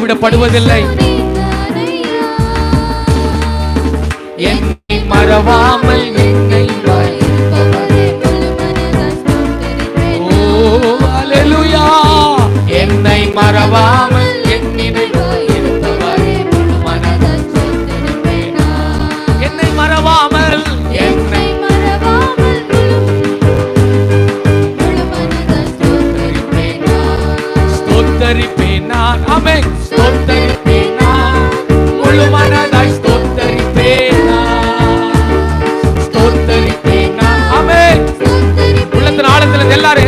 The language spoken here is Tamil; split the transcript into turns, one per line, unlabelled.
கைவிடப்படுவதில்லை. என்னை மறவாமல் என்னை என்னை மறவாமல் என்னை மறவாமல் என்னை ஸ்தோத்தரிப்பேன் நான். ஆமென். ஸ்தோத்தரிப்பேன் நான், முழு மனதாய் ஸ்தோத்தரிப்பேன் நான். ஸ்தோத்தரிப்பேன் நான். ஆமென். உள்ளத்தின் ஆழத்தில் எல்லாரும்